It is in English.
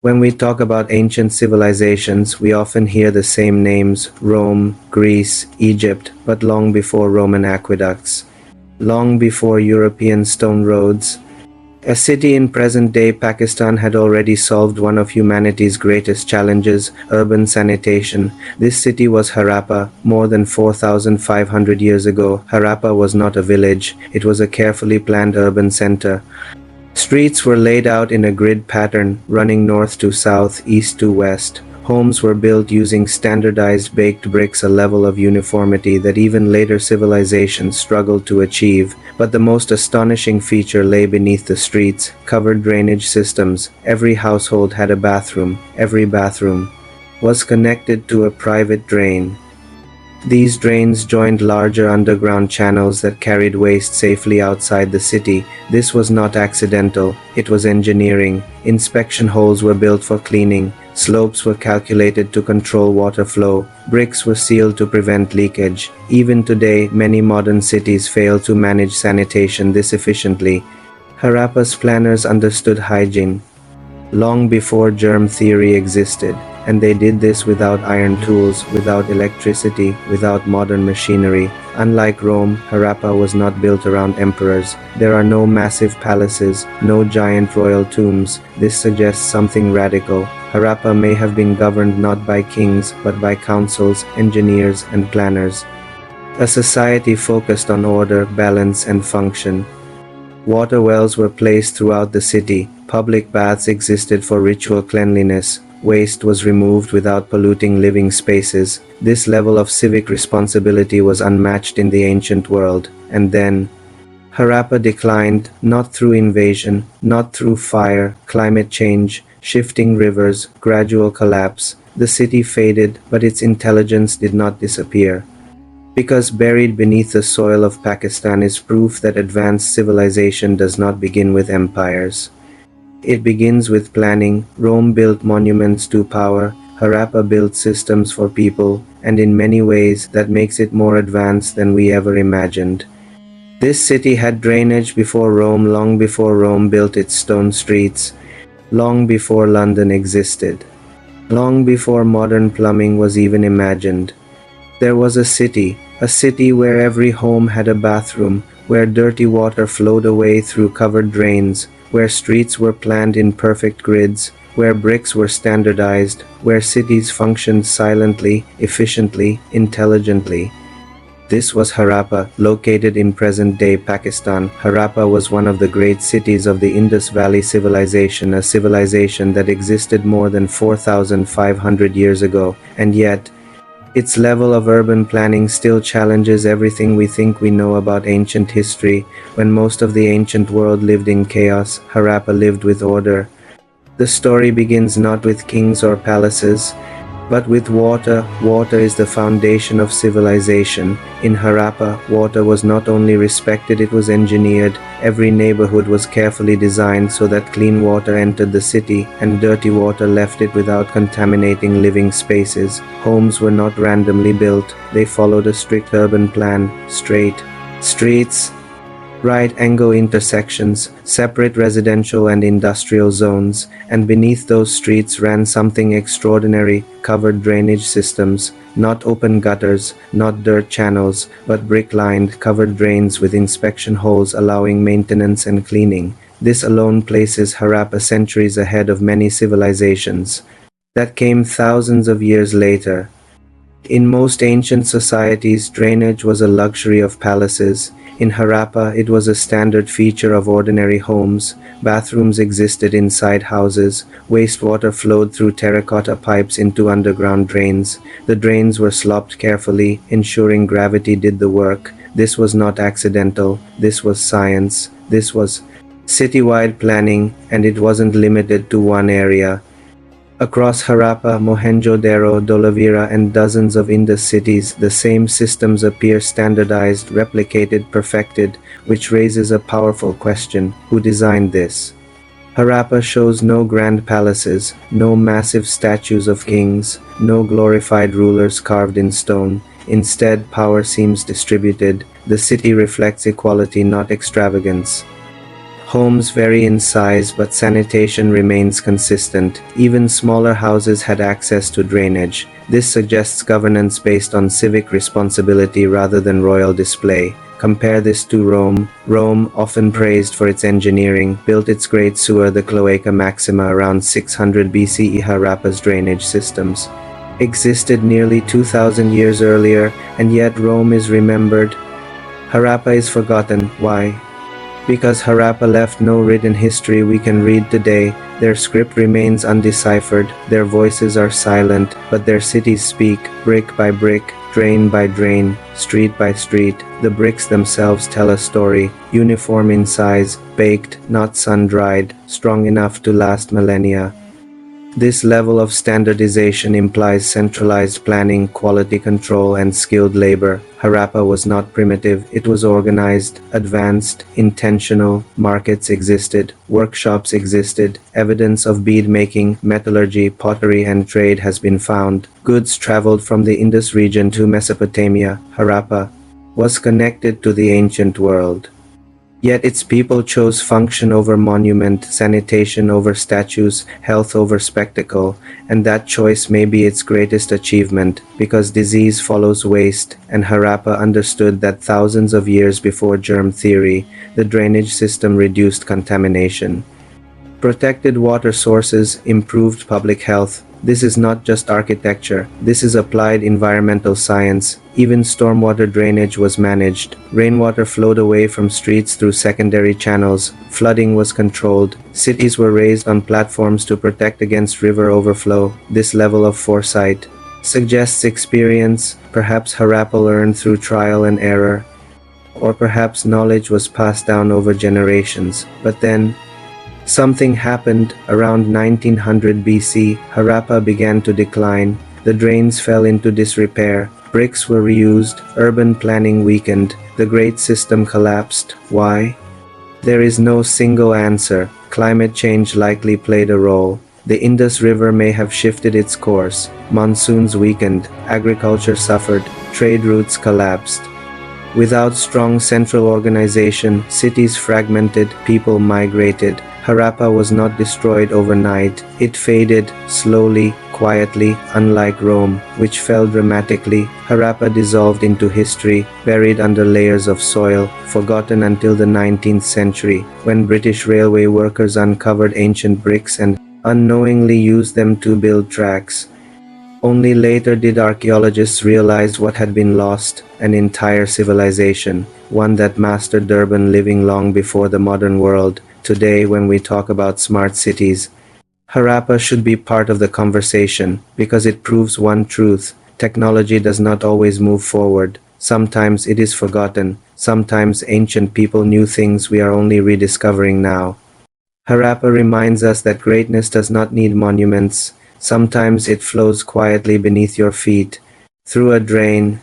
When we talk about ancient civilizations, we often hear the same names: Rome, Greece, Egypt, but long before Roman aqueducts, long before European stone roads, a city in present-day Pakistan had already solved one of humanity's greatest challenges: urban sanitation. This city was Harappa. More than 4,500 years ago, Harappa was not a village, it was a carefully planned urban center. Streets were laid out in a grid pattern, running north to south, east to west. Homes were built using standardized baked bricks, a level of uniformity that even later civilizations struggled to achieve. But the most astonishing feature lay beneath the streets: covered drainage systems. Every household had a bathroom. Every bathroom was connected to a private drain. These drains joined larger underground channels that carried waste safely outside the city. This was not accidental, it was engineering. Inspection holes were built for cleaning, slopes were calculated to control water flow, bricks were sealed to prevent leakage. Even today, many modern cities fail to manage sanitation this efficiently. Harappa's planners understood hygiene long before germ theory existed, and they did this without iron tools, without electricity, without modern machinery. Unlike Rome, Harappa was not built around emperors. There are no massive palaces, no giant royal tombs. This suggests something radical. Harappa may have been governed not by kings, but by councils, engineers, and planners. A society focused on order, balance, and function. Water wells were placed throughout the city. Public baths existed for ritual cleanliness. Waste was removed without polluting living spaces. This level of civic responsibility was unmatched in the ancient world. And then, Harappa declined, not through invasion, not through fire, climate change, shifting rivers, gradual collapse. The city faded, but its intelligence did not disappear. Because buried beneath the soil of Pakistan is proof that advanced civilization does not begin with empires. It begins with planning. Rome built monuments to power, Harappa built systems for people, and in many ways that makes it more advanced than we ever imagined. This city had drainage before Rome, long before Rome built its stone streets, long before London existed, long before modern plumbing was even imagined. There was a city where every home had a bathroom, where dirty water flowed away through covered drains, where streets were planned in perfect grids, where bricks were standardized, where cities functioned silently, efficiently, intelligently. This was Harappa, located in present-day Pakistan. Harappa was one of the great cities of the Indus Valley Civilization, a civilization that existed more than 4,500 years ago, and yet, its level of urban planning still challenges everything we think we know about ancient history. When most of the ancient world lived in chaos, Harappa lived with order. The story begins not with kings or palaces, but with water. Water is the foundation of civilization. In Harappa, water was not only respected, it was engineered. Every neighborhood was carefully designed so that clean water entered the city and dirty water left it without contaminating living spaces. Homes were not randomly built. They followed a strict urban plan: straight streets, right-angle intersections, separate residential and industrial zones, and beneath those streets ran something extraordinary: covered drainage systems, not open gutters, not dirt channels, but brick-lined, covered drains with inspection holes allowing maintenance and cleaning. This alone places Harappa centuries ahead of many civilizations that came thousands of years later. In most ancient societies, drainage was a luxury of palaces. In Harappa, it was a standard feature of ordinary homes. Bathrooms existed inside houses. Wastewater flowed through terracotta pipes into underground drains. The drains were slopped carefully, ensuring gravity did the work. This was not accidental. This was science. This was citywide planning, and it wasn't limited to one area. Across Harappa, Mohenjo-daro, Dholavira, and dozens of Indus cities, the same systems appear: standardized, replicated, perfected, which raises a powerful question: who designed this? Harappa shows no grand palaces, no massive statues of kings, no glorified rulers carved in stone. Instead, power seems distributed. The city reflects equality, not extravagance. Homes vary in size, but sanitation remains consistent. Even smaller houses had access to drainage. This suggests governance based on civic responsibility rather than royal display. Compare this to Rome. Rome, often praised for its engineering, built its great sewer, the Cloaca Maxima, around 600 BCE. Harappa's drainage systems existed nearly 2,000 years earlier, and yet Rome is remembered. Harappa is forgotten. Why? Because Harappa left no written history we can read today. Their script remains undeciphered, their voices are silent, but their cities speak, brick by brick, drain by drain, street by street. The bricks themselves tell a story, uniform in size, baked, not sun-dried, strong enough to last millennia. This level of standardization implies centralized planning, quality control, and skilled labor. Harappa was not primitive, it was organized, advanced, intentional. Markets existed, workshops existed, evidence of bead making, metallurgy, pottery, and trade has been found. Goods traveled from the Indus region to Mesopotamia. Harappa was connected to the ancient world. Yet its people chose function over monument, sanitation over statues, health over spectacle, and that choice may be its greatest achievement, because disease follows waste, and Harappa understood that thousands of years before germ theory, the drainage system reduced contamination, protected water sources, improved public health. This is not just architecture, this is applied environmental science. Even stormwater drainage was managed. Rainwater flowed away from streets through secondary channels. Flooding was controlled. Cities were raised on platforms to protect against river overflow. This level of foresight suggests experience. Perhaps Harappa learned through trial and error, or perhaps knowledge was passed down over generations. But then, something happened. Around 1900 BC, Harappa began to decline. The drains fell into disrepair. Bricks were reused. Urban planning weakened. The great system collapsed. Why? There is no single answer. Climate change likely played a role. The Indus River may have shifted its course. Monsoons weakened. Agriculture suffered. Trade routes collapsed. Without strong central organization, cities fragmented, people migrated. Harappa was not destroyed overnight. It faded, slowly, quietly. Unlike Rome, which fell dramatically, Harappa dissolved into history, buried under layers of soil, forgotten until the 19th century, when British railway workers uncovered ancient bricks and unknowingly used them to build tracks. Only later did archaeologists realize what had been lost: an entire civilization, one that mastered urban living long before the modern world. Today, when we talk about smart cities, Harappa should be part of the conversation, because it proves one truth: technology does not always move forward. Sometimes it is forgotten, sometimes ancient people knew things we are only rediscovering now. Harappa reminds us that greatness does not need monuments. Sometimes it flows quietly beneath your feet, through a drain,